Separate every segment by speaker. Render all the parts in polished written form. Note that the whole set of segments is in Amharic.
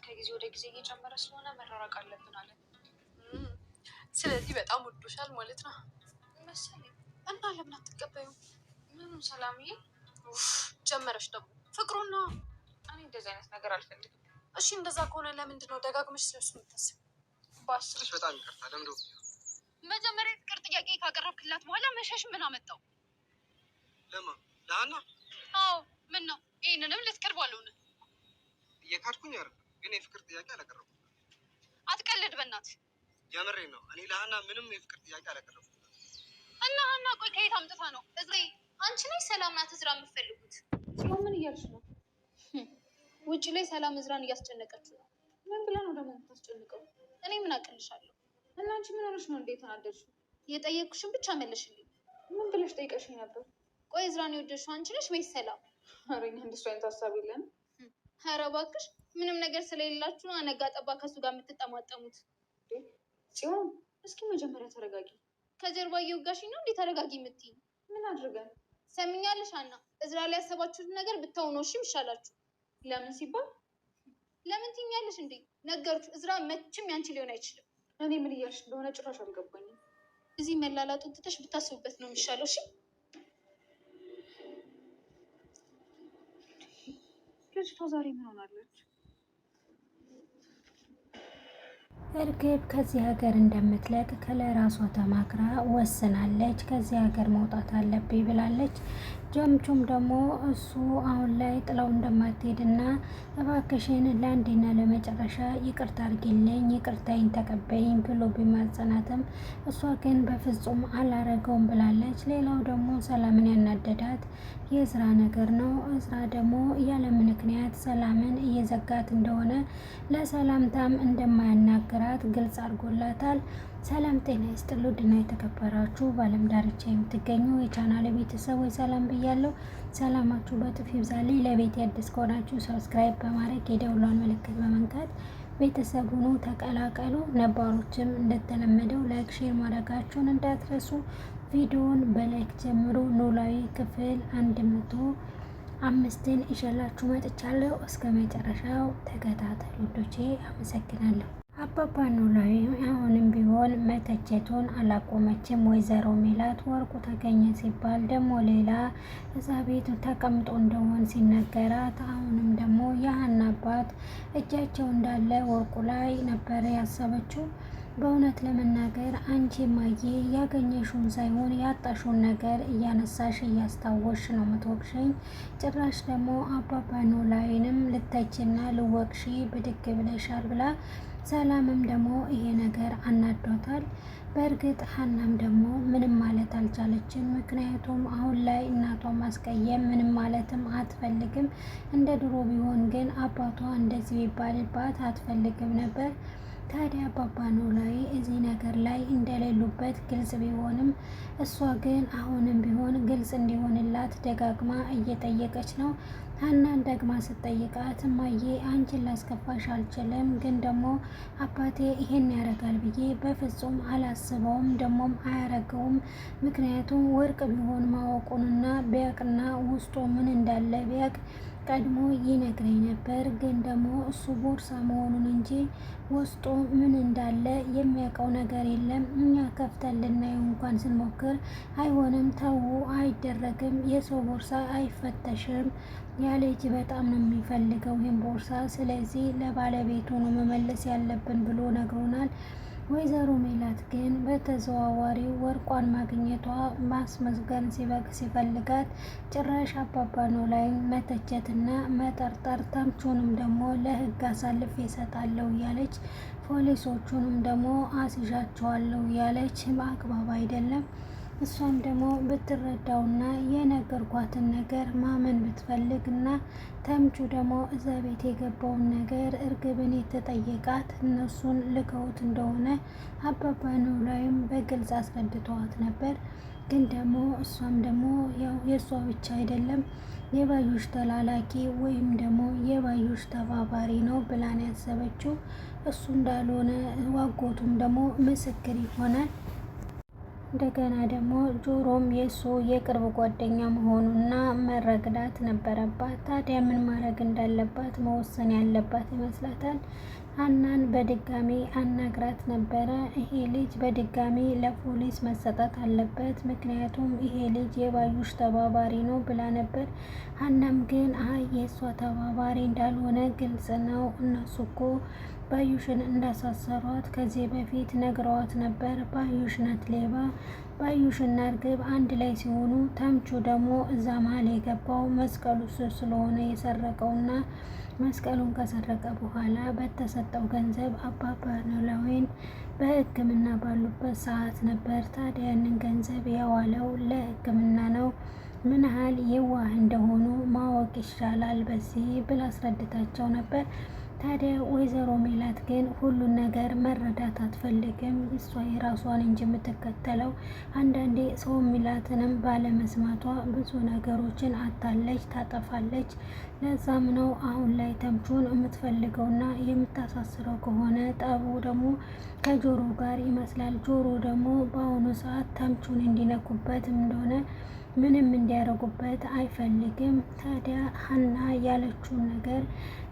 Speaker 1: ከጊዜ ወደ ጊዜ እየጨመረ ስለሆነ መራራቅ አለብን አለ።
Speaker 2: ስለዚህ በጣም ወዶሻል ማለት ነው
Speaker 1: መሰለኝ።
Speaker 2: እና ለምን አትቀበዩም?
Speaker 1: ምኑን ሰላምዬ?
Speaker 2: ጀመረሽ ደግሞ ፍቅሩና።
Speaker 1: እኔ እንደዚህ አይነት ነገር አልፈልግም።
Speaker 2: እሺ እንደዛ ከሆነ ለምንድን ነው ደጋግመሽ ስለሱ የምታስብ?
Speaker 1: በአስርሽ
Speaker 3: በጣም ይቅርታ። ለምዶ
Speaker 2: መጀመሪያ የፍቅር ጥያቄ ካቀረብክላት በኋላ መሸሽ ምን አመጣው?
Speaker 3: ለማ ለሀና?
Speaker 2: አዎ ምን ነው? ይህንንም ልትቀርብ አልሆነ።
Speaker 3: እየካድኩኝ አይደል፣ ግን የፍቅር ጥያቄ አላቀረብኩም።
Speaker 2: አትቀልድ በእናትህ።
Speaker 3: የምሬን ነው። እኔ ለሀና ምንም የፍቅር ጥያቄ አላቀረብኩም።
Speaker 2: እና ሀና ቆይ ከየት አምጥታ ነው? እዚህ አንቺ ነሽ ሰላም ናት እዝራ የምትፈልጉት?
Speaker 1: ሲሆን ምን እያልሽ ነው?
Speaker 2: ውጭ ላይ ሰላም እዝራን እያስጨነቀችው ነው።
Speaker 1: ምን ብላ ነው ደግሞ የምታስጨንቀው?
Speaker 2: እኔ ምን አቅልሻለሁ?
Speaker 1: እና አንቺ ምን ሆነሽ ነው እንዴት ተናደድሽው?
Speaker 2: የጠየቅኩሽን ብቻ መልሽልኝ።
Speaker 1: ምን ብለሽ ጠይቀሽኝ ነበር?
Speaker 2: ቆይ እዝራን የወደድሽው አንቺ ነሽ ወይስ ሰላም?
Speaker 1: ኧረ እኛ እንደሱ አይነት ሀሳብ የለንም።
Speaker 2: ኧረ እባክሽ ምንም ነገር ስለሌላችሁ አነጋ ጠባ ከሱ ጋር የምትጠማጠሙት።
Speaker 1: ጽዮን እስኪ መጀመሪያ ተረጋጊ።
Speaker 2: ከጀርባ እየወጋሽኝ ነው እንዴ? ተረጋጊ የምትይኝ?
Speaker 1: ምን አድርገን?
Speaker 2: ሰምኛለሽ ሀና፣ እዝራ ላይ ያሰባችሁት ነገር ብታውኑ እሺ ይሻላችሁ።
Speaker 1: ለምን ሲባል
Speaker 2: ለምን ትይኛለሽ እንዴ? ነገርኩሽ፣ እዝራ መቼም ያንቺ ሊሆን አይችልም።
Speaker 1: እኔ ምን እያልሽ እንደሆነ ጭራሽ አልገባኝም።
Speaker 2: እዚህ መላላጡን ትተሽ ብታስቡበት ነው የሚሻለው። እሺ
Speaker 1: ልጅቷ ዛሬ ምን ሆናለች?
Speaker 4: እርግብ ከዚህ ሀገር እንደምትለቅ ከለራሷ ተማክራ ወስናለች። ከዚህ ሀገር መውጣት አለብኝ ብላለች። ጀምቹም ደግሞ እሱ አሁን ላይ ጥላው እንደማትሄድና እባክሽን ለአንዴና ለመጨረሻ ይቅርታ አድርጊልኝ፣ ይቅርታዬን ተቀበይኝ ብሎ ቢማጸናትም እሷ ግን በፍጹም አላረገውም ብላለች። ሌላው ደግሞ ሰላምን ያናደዳት የእዝራ ነገር ነው። እዝራ ደግሞ ያለ ምክንያት ሰላምን እየዘጋት እንደሆነ ለሰላምታም እንደማያናግራት ግልጽ አድርጎላታል። ሰላም ጤና ይስጥሉ ድና የተከበራችሁ በዓለም ዳርቻ የምትገኙ የቻናል ቤተሰቦች ሰላም ብያለሁ። ሰላማችሁ በጥፍ ይብዛልኝ። ለቤት አዲስ ከሆናችሁ ሰብስክራይብ በማድረግ የደውሏን ምልክት በመንካት ቤተሰብ ሁኑ ተቀላቀሉ። ነባሮችም እንደተለመደው ላይክ ሼር ማድረጋችሁን እንዳትረሱ። ቪዲዮውን በላይክ ጀምሩ። ኖላዊ ክፍል 105ን ይዤላችሁ መጥቻለሁ። እስከ መጨረሻው ተከታተሉ ውዶቼ። አመሰግናለሁ። አባባ ኖላዊ አሁንም ቢሆን መተቸቱን አላቆመችም። ወይዘሮ ሜላት ወርቁ ተገኘ ሲባል ደግሞ ሌላ እዛ ቤት ተቀምጦ እንደሆን ሲነገራት አሁንም ደግሞ የሀና አባት እጃቸው እንዳለ ወርቁ ላይ ነበረ ያሰበችው። በእውነት ለመናገር አንቺ ማዬ ያገኘሽውን ሳይሆን ያጣሽውን ነገር እያነሳሽ እያስታወሽ ነው ምትወቅሽኝ። ጭራሽ ደግሞ አባባ ኖላዊንም ልተችና ልወቅሺ ብድግ ብለሻል ብላ ሰላምም ደግሞ ይሄ ነገር አናዷታል። በእርግጥ ሀናም ደግሞ ምንም ማለት አልቻለችም። ምክንያቱም አሁን ላይ እናቷን ማስቀየም ምንም ማለትም አትፈልግም። እንደ ድሮ ቢሆን ግን አባቷ እንደዚህ ቢባልባት አትፈልግም ነበር። ታዲያ አባባ ኖላዊ እዚህ ነገር ላይ እንደሌሉበት ግልጽ ቢሆንም እሷ ግን አሁንም ቢሆን ግልጽ እንዲሆንላት ደጋግማ እየጠየቀች ነው። ሀናን ደግማ ስትጠይቃት እማዬ አንቺን ላስከፋሽ አልችልም፣ ግን ደግሞ አባቴ ይሄን ያደርጋል ብዬ በፍጹም አላስበውም፣ ደግሞም አያረገውም። ምክንያቱም ወርቅ ቢሆን ማወቁንና ቢያቅና ውስጡ ምን እንዳለ ቢያቅ ቀድሞ ይነግረኝ ነበር። ግን ደግሞ እሱ ቦርሳ መሆኑን እንጂ ውስጡ ምን እንዳለ የሚያውቀው ነገር የለም። እኛ ከፍተን ልናየው እንኳን ስንሞክር አይሆንም፣ ተዉ፣ አይደረግም፣ የሰው ቦርሳ አይፈተሽም፣ ያ ልጅ በጣም ነው የሚፈልገው ይህን ቦርሳ፣ ስለዚህ ለባለቤቱ ነው መመለስ ያለብን ብሎ ነግሮናል። ወይዘሮ ሜላት ግን በተዘዋዋሪ ወርቋን ማግኘቷ ማስመስገን ሲፈልጋት ጭራሽ አባባ ኖላዊ መተቸትና መጠርጠር ተምቹንም ደግሞ ለሕግ አሳልፍ ይሰጣለሁ እያለች ፖሊሶቹንም ደግሞ አስይዣቸዋለሁ እያለች አግባብ አይደለም። እሷም ደግሞ ብትረዳውና የነገርኳትን ነገር ማመን ብትፈልግና ተምቹ ደግሞ እዛ ቤት የገባውን ነገር እርግብን የተጠየቃት እነሱን ልከውት እንደሆነ አባባ ኖላዊም በግልጽ አስረድተዋት ነበር። ግን ደግሞ እሷም ደግሞ ያው የእሷ ብቻ አይደለም የባዩሽ ተላላኪ ወይም ደግሞ የባዩሽ ተባባሪ ነው ብላን ያሰበችው። እሱ እንዳልሆነ ዋጎቱም ደግሞ ምስክር ይሆናል። እንደገና ደግሞ ጆሮም የእሱ የቅርብ ጓደኛ መሆኑና መረዳት ነበረባት። ታዲያ ምን ማድረግ እንዳለባት መወሰን ያለባት ይመስላታል። ሀናን በድጋሚ አናግራት ነበረ። ይሄ ልጅ በድጋሚ ለፖሊስ መሰጠት አለበት፣ ምክንያቱም ይሄ ልጅ የባዩሽ ተባባሪ ነው ብላ ነበር። ሀናም ግን አይ የእሷ ተባባሪ እንዳልሆነ ግልጽ ነው፣ እነሱ እኮ ባዩሽን እንዳሳሰሯት ከዚህ በፊት ነግረዋት ነበር። ባዩሽ ናት ሌባ። ባዩሽና እርግብ አንድ ላይ ሲሆኑ ተምቹ ደግሞ እዛ መሀል የገባው መስቀሉ ስለሆነ የሰረቀውና መስቀሉን ከሰረቀ በኋላ በተሰጠው ገንዘብ አባባ ኖላዊን በሕክምና ባሉበት ሰዓት ነበር። ታዲያ ያንን ገንዘብ ያዋለው ለሕክምና ነው። ምን ያህል የዋህ እንደሆኑ ማወቅ ይሻላል በዚህ ብላ አስረድታቸው ነበር። ታዲያ ወይዘሮ ሜላት ግን ሁሉን ነገር መረዳት አትፈልግም። እሷ የራሷን እንጂ የምትከተለው አንዳንዴ ሰው ሚላትንም ባለመስማቷ ብዙ ነገሮችን አታለች፣ ታጠፋለች። ለዛም ነው አሁን ላይ ተምቹን የምትፈልገውና የምታሳስረው ከሆነ ጠቡ ደግሞ ከጆሮ ጋር ይመስላል። ጆሮ ደግሞ በአሁኑ ሰዓት ተምቹን እንዲነኩበት እንደሆነ ምንም እንዲያደርጉበት አይፈልግም። ታዲያ ሀና ያለችውን ነገር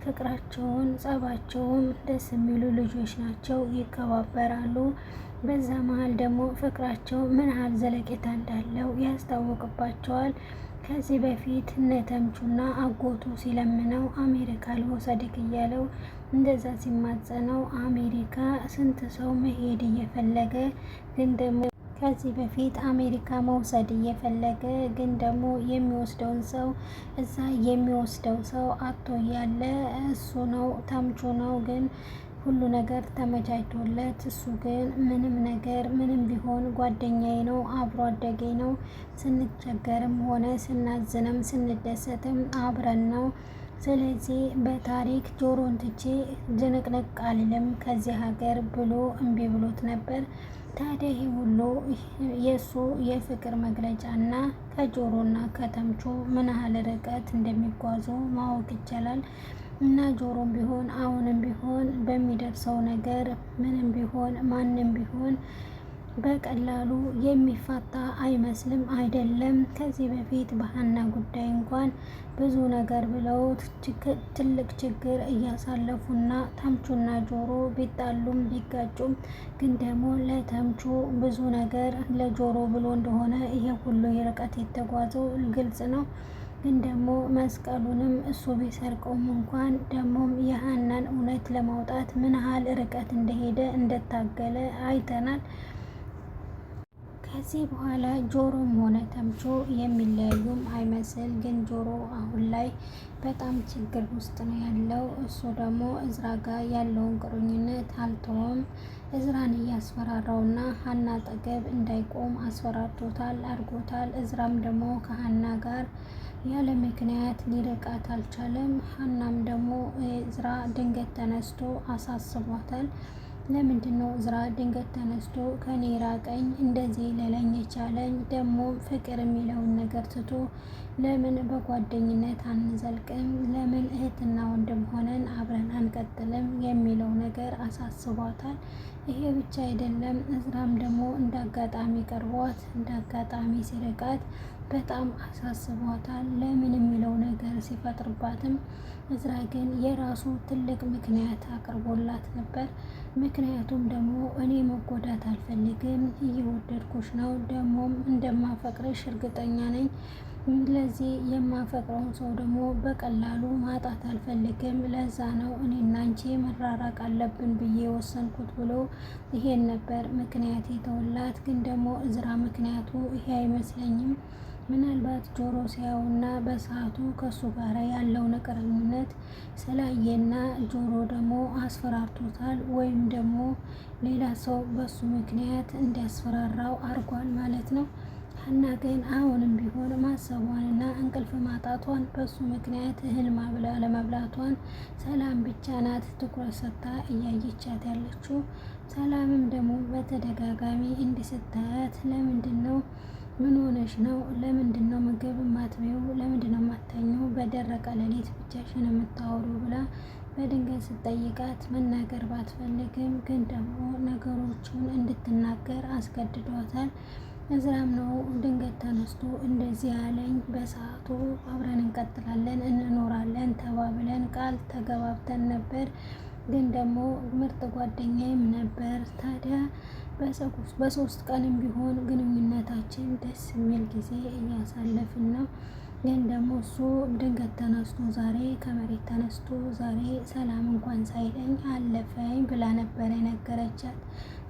Speaker 4: ፍቅራቸውን፣ ጸባቸውን ደስ የሚሉ ልጆች ናቸው፣ ይከባበራሉ። በዛ መሀል ደግሞ ፍቅራቸው ምን ያህል ዘለቄታ እንዳለው ያስታውቅባቸዋል። ከዚህ በፊት እነ ተምቹና አጎቱ ሲለምነው አሜሪካ ልወሰድክ እያለው እንደዛ ሲማጸነው አሜሪካ ስንት ሰው መሄድ እየፈለገ ግን ደግሞ ከዚህ በፊት አሜሪካ መውሰድ እየፈለገ ግን ደግሞ የሚወስደውን ሰው እዛ የሚወስደው ሰው አቶ እያለ እሱ ነው ተምቹ ነው ግን ሁሉ ነገር ተመቻችቶለት፣ እሱ ግን ምንም ነገር ምንም ቢሆን ጓደኛዬ ነው፣ አብሮ አደጌ ነው፣ ስንቸገርም ሆነ ስናዝንም ስንደሰትም አብረን ነው። ስለዚህ በታሪክ ጆሮን ትቼ ዝንቅንቅ አልልም ከዚህ ሀገር ብሎ እምቢ ብሎት ነበር። ታዲያ ይህ ሁሉ የእሱ የፍቅር መግለጫና ከጆሮና ከተምቹ ምን ያህል ርቀት እንደሚጓዙ ማወቅ ይቻላል። እና ጆሮም ቢሆን አሁንም ቢሆን በሚደርሰው ነገር ምንም ቢሆን ማንም ቢሆን በቀላሉ የሚፋታ አይመስልም አይደለም። ከዚህ በፊት በሀና ጉዳይ እንኳን ብዙ ነገር ብለውት ትልቅ ችግር እያሳለፉና ተምቹና ጆሮ ቢጣሉም ቢጋጩም ግን ደግሞ ለተምቹ ብዙ ነገር ለጆሮ ብሎ እንደሆነ ይሄ ሁሉ የርቀት የተጓዘው ግልጽ ነው። ግን ደግሞ መስቀሉንም እሱ ቢሰርቀውም እንኳን ደግሞም የሀናን እውነት ለማውጣት ምን ያህል ርቀት እንደሄደ እንደታገለ አይተናል። ከዚህ በኋላ ጆሮም ሆነ ተምቹ የሚለያዩም አይመስል። ግን ጆሮ አሁን ላይ በጣም ችግር ውስጥ ነው ያለው። እሱ ደግሞ እዝራ ጋር ያለውን ቁርኝነት አልተወም። እዝራን እያስፈራራውና ሀና አጠገብ እንዳይቆም አስፈራርቶታል፣ አድርጎታል። እዝራም ደግሞ ከሀና ጋር ያለ ምክንያት ሊርቃት አልቻለም። ሀናም ደግሞ እዝራ ድንገት ተነስቶ አሳስቧታል። ለምንድን ነው እዝራ ድንገት ተነስቶ ከኔ ራቀኝ እንደዚህ ሊለኝ የቻለኝ? ደግሞ ፍቅር የሚለውን ነገር ትቶ ለምን በጓደኝነት አንዘልቅም? ለምን እህትና ወንድም ሆነን አብረን አንቀጥልም? የሚለው ነገር አሳስቧታል። ይሄ ብቻ አይደለም፣ እዝራም ደግሞ እንዳጋጣሚ ቀርቧት እንዳጋጣሚ ሲርቃት በጣም አሳስቧታል። ለምን የሚለው ነገር ሲፈጥርባትም እዝራ ግን የራሱ ትልቅ ምክንያት አቅርቦላት ነበር። ምክንያቱም ደግሞ እኔ መጎዳት አልፈልግም፣ እየወደድኩሽ ነው፣ ደግሞም እንደማፈቅርሽ እርግጠኛ ነኝ። ለዚህ የማፈቅረውን ሰው ደግሞ በቀላሉ ማጣት አልፈልግም። ለዛ ነው እኔና አንቺ መራራቅ አለብን ብዬ ወሰንኩት ብሎ ይሄን ነበር ምክንያት የተወላት። ግን ደግሞ እዝራ ምክንያቱ ይሄ አይመስለኝም። ምናልባት ጆሮ ሲያዩና በሰዓቱ ከሱ ጋር ያለውን ቅርኝነት ስላየና ጆሮ ደግሞ አስፈራርቶታል፣ ወይም ደግሞ ሌላ ሰው በሱ ምክንያት እንዲያስፈራራው አድርጓል ማለት ነው። ሀና ግን አሁንም ቢሆን ማሰቧንና እንቅልፍ ማጣቷን በሱ ምክንያት እህል ለመብላቷን ሰላም ብቻ ናት ትኩረት ሰጥታ እያየቻት ያለችው። ሰላምም ደግሞ በተደጋጋሚ እንዲስታያት ለምንድን ነው ምን ሆነሽ ነው? ለምንድን ነው ምግብ ማትበይው? ለምንድን ነው ማተኘው? በደረቀ ሌሊት ብቻሽን የምታወሩ ብላ በድንገት ስትጠይቃት መናገር ባትፈልግም ግን ደግሞ ነገሮቹን እንድትናገር አስገድዷታል። እዝራም ነው ድንገት ተነስቶ እንደዚህ ያለኝ። በሰዓቱ አብረን እንቀጥላለን እንኖራለን ተባብለን ቃል ተገባብተን ነበር፣ ግን ደግሞ ምርጥ ጓደኛዬም ነበር። ታዲያ በሶስት ቀንም ቢሆን ግንኙነታችን ደስ የሚል ጊዜ እያሳለፍን ነው። ግን ደግሞ እሱ ድንገት ተነስቶ ዛሬ ከመሬት ተነስቶ ዛሬ ሰላም እንኳን ሳይለኝ አለፈኝ ብላ ነበር የነገረቻት።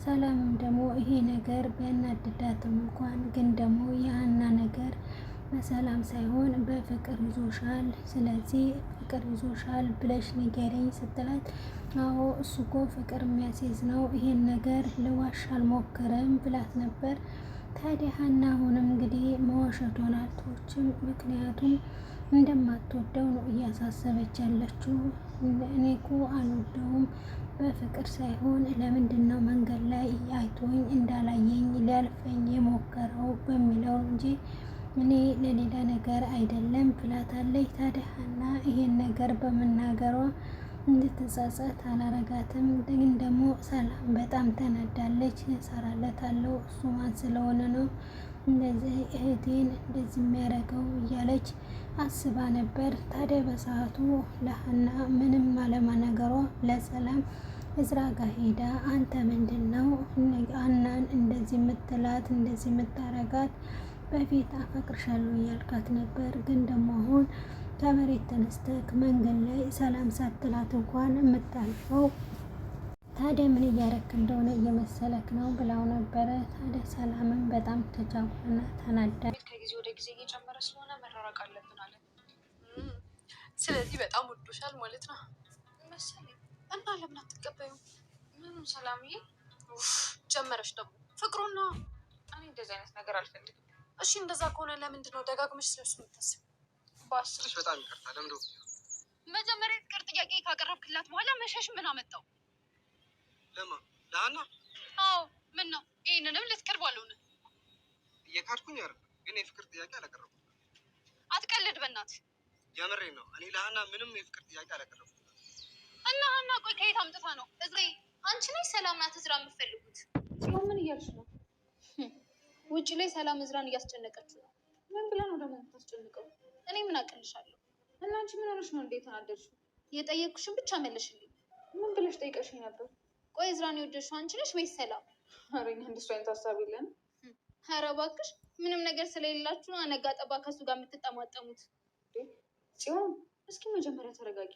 Speaker 4: ሰላምም ደግሞ ይሄ ነገር ቢያናድዳትም እንኳን ግን ደግሞ የሀና ነገር በሰላም ሳይሆን በፍቅር ይዞሻል፣ ስለዚህ ፍቅር ይዞሻል ብለሽ ንገረኝ ስትላት፣ አዎ እሱ እኮ ፍቅር የሚያስይዝ ነው፣ ይሄን ነገር ልዋሽ አልሞክርም ብላት ነበር። ታዲያ ሀና አሁንም እንግዲህ መዋሸቷን አልተወችም። ምክንያቱም እንደማትወደው ነው እያሳሰበች ያለችው። እኔ እኮ አልወደውም በፍቅር ሳይሆን ለምንድን ነው መንገድ ላይ አይቶኝ እንዳላየኝ ሊያልፈኝ የሞከረው በሚለው እንጂ እኔ ለሌላ ነገር አይደለም ብላታለች። ታዲያ ሀና ይሄን ነገር በመናገሯ እንድትጸጸት አላረጋትም። ግን ደግሞ ሰላም በጣም ተናዳለች። እሰራለታለሁ እሱ ማን ስለሆነ ነው እንደዚህ እህቴን እንደዚህ የሚያደርገው እያለች አስባ ነበር። ታዲያ በሰዓቱ ለሀና ምንም አለመናገሯ ለሰላም እዝራ ጋር ሄዳ አንተ ምንድን ነው ሀናን እንደዚህ የምትላት እንደዚህ የምታረጋት? በፊት አፈቅርሻለሁ እያልካት ነበር፣ ግን ደግሞ አሁን ከመሬት ተነስተክ መንገድ ላይ ሰላም ሳትላት እንኳን የምታልፈው ታዲያ ምን እያረክ እንደሆነ እየመሰለክ ነው ብላው ነበረ። ታዲያ ሰላምን በጣም ተቻኩና ተናዳ
Speaker 2: ከጊዜ ወደ ጊዜ እየጨመረ ስለሆነ መራራቅ አለብን አለ። ስለዚህ በጣም ወዶሻል ማለት ነው መሰለኝ። እና ለምን አትቀበዩ? ምንም ሰላምዬ ጀመረች ደግሞ ፍቅሩና። እኔ እንደዚህ አይነት ነገር አልፈልግም። እሺ እንደዛ ከሆነ ለምንድን ነው ደጋግመሽ ስለሱ የምታስብ?
Speaker 3: ባስልሽ በጣም ይቅርታ። ለምዶ
Speaker 2: መጀመሪያ ፍቅር ጥያቄ ካቀረብክላት በኋላ መሸሽ ምን አመጣው?
Speaker 3: ለማ ለሀና?
Speaker 2: አዎ ምን ነው ይህንንም ልትቀርብ አልሆነ?
Speaker 3: እየካድኩኝ አይደል፣ ግን የፍቅር ጥያቄ አላቀረብኩም።
Speaker 2: አትቀልድ በእናትህ።
Speaker 3: የምሬ ነው። እኔ ለሀና ምንም የፍቅር ጥያቄ አላቀረብኩም።
Speaker 2: እና ሀና ቆይ ከየት አምጥታ ነው? እዝሬ አንቺ ነሽ ሰላም ናት እዝራ የምትፈልጉት?
Speaker 1: ሲሆን ምን እያልሽ ነው? ውጭ ላይ ሰላም እዝራን እያስጨነቀችው ነው። ምን ብላ ነው ደግሞ የምታስጨንቀው?
Speaker 2: እኔ ምን አቅልሻለሁ?
Speaker 1: እና አንቺ ምን ሆነሽ ነው እንዴት ተናደድሽው?
Speaker 2: የጠየቅኩሽን ብቻ መልሽልኝ።
Speaker 1: ምን ብለሽ ጠይቀሽኝ ነበር?
Speaker 2: ቆይ እዝራን የወደድሽው አንቺ ነሽ ወይስ ሰላም?
Speaker 1: ኧረ እኛ እንደሱ አይነት ሀሳብ የለንም።
Speaker 2: ኧረ እባክሽ ምንም ነገር ስለሌላችሁ ነው አነጋ ጠባ ከሱ ጋር የምትጠማጠሙት።
Speaker 1: ጽዮን እስኪ መጀመሪያ ተረጋጊ።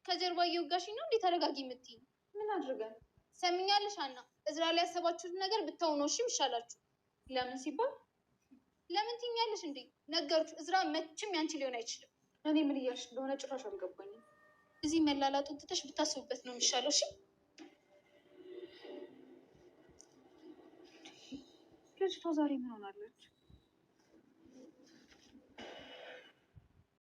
Speaker 2: ከጀርባ እየወጋሽኝ ነው እንዴ? ተረጋጊ የምትይኝ?
Speaker 1: ምን አድርገን?
Speaker 2: ሰምኛለሽ ሀና፣ እዝራ ላይ ያሰባችሁት ነገር ብታው ነው እሺ ይሻላችሁ።
Speaker 1: ለምን ሲባል
Speaker 2: ለምን ትይኛለሽ እንዴ? ነገርኩሽ፣ እዝራ መቼም ያንቺ ሊሆን አይችልም።
Speaker 1: እኔ ምን እያልሽ እንደሆነ ጭራሽ አልገባኝም።
Speaker 2: እዚህ መላላጡን ትተሽ ብታስቡበት ነው የሚሻለው። እሺ
Speaker 1: ልጅቷ ዛሬ ምን ሆናለች?